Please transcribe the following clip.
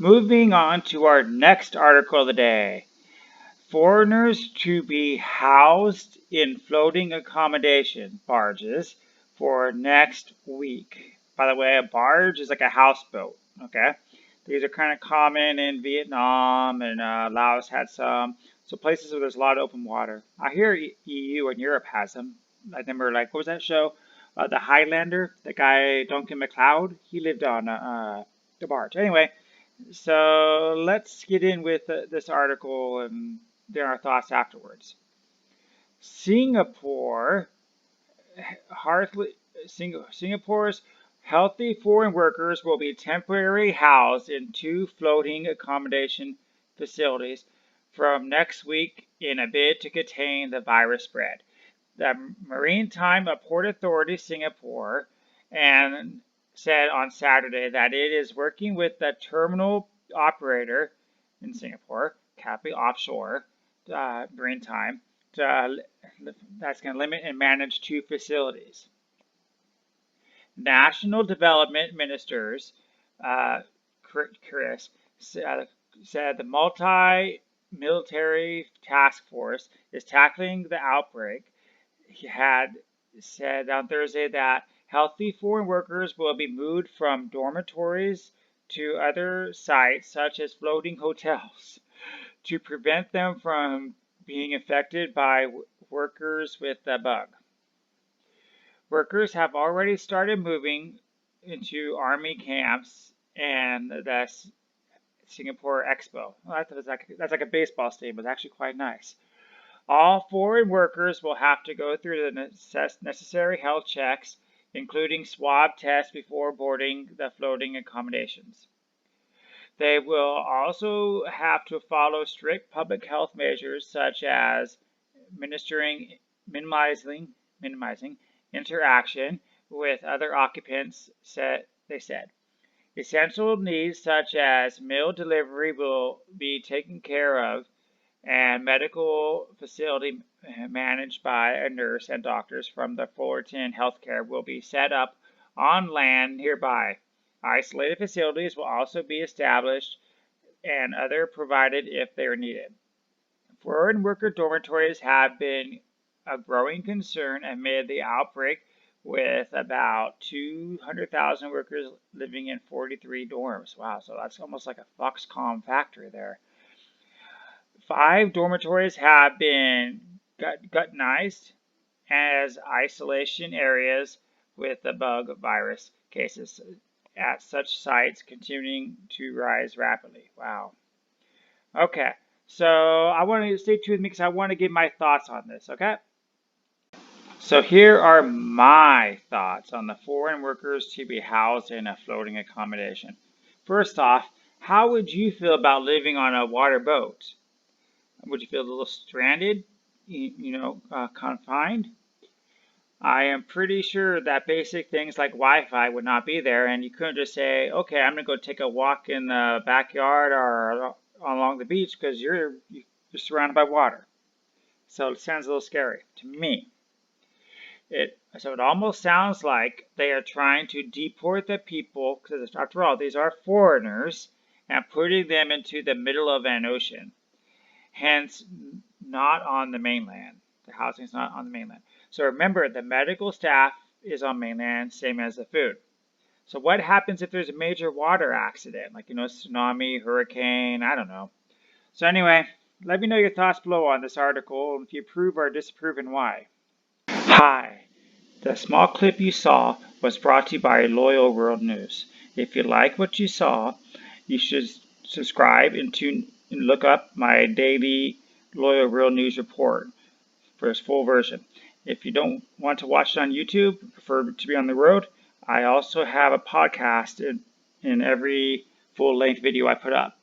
Moving on to our next article of the day. Foreigners to be housed in floating accommodation barges for next week. By the way, a barge is like a houseboat, okay? These are kind of common in Vietnam, and Laos had some. So places where there's a lot of open water. I hear EU and Europe has them. I remember, like, what was that show? The Highlander, the guy Duncan MacLeod, he lived on the barge. Anyway, so let's get in with this article and then our thoughts afterwards. Singapore's healthy foreign workers will be temporarily housed in 2 floating accommodation facilities from next week in a bid to contain the virus spread. The Maritime Port Authority Singapore and said on Saturday that it is working with the terminal operator in Singapore, Capri Offshore Maritime, that's going to limit and manage 2 facilities. National Development Ministers, Chris, said the multi-military task force is tackling the outbreak. He had said on Thursday that healthy foreign workers will be moved from dormitories to other sites, such as floating hotels, to prevent them from being infected by workers with the bug. Workers have already started moving into army camps and the Singapore Expo. Well, that's like a baseball stadium, but it's actually quite nice. All foreign workers will have to go through the necessary health checks, including swab tests before boarding the floating accommodations. They will also have to follow strict public health measures such as minimizing interaction with other occupants, they said. Essential needs such as meal delivery will be taken care of, and medical facility managed by a nurse and doctors from the Fullerton Healthcare will be set up on land nearby. Isolated facilities will also be established and other provided if they are needed. Foreign worker dormitories have been a growing concern amid the outbreak, with about 200,000 workers living in 43 dorms. Wow, so that's almost like a Foxconn factory there. 5 dormitories have been gutted as isolation areas with the bug virus cases at such sites continuing to rise rapidly. Wow. Okay, so I want to stay tuned with me because I want to give my thoughts on this, okay? So here are my thoughts on the foreign workers to be housed in a floating accommodation. First off, how would you feel about living on a water boat? Would you feel a little stranded, confined? I am pretty sure that basic things like Wi-Fi would not be there, and you couldn't just say, okay, I'm going to go take a walk in the backyard or along the beach because you're surrounded by water. So it sounds a little scary to me. So it almost sounds like they are trying to deport the people, because after all, these are foreigners, and putting them into the middle of an ocean. Hence, not on the mainland. The housing is not on the mainland. So remember, the medical staff is on mainland, same as the food. So what happens if there's a major water accident, like, tsunami, hurricane, I don't know. So anyway, let me know your thoughts below on this article, and if you approve or disapprove and why. Hi, the small clip you saw was brought to you by Loyal World News. If you like what you saw, you should subscribe and look up my daily Loyal World News report for its full version. If you don't want to watch it on YouTube, prefer to be on the road, I also have a podcast in every full-length video I put up.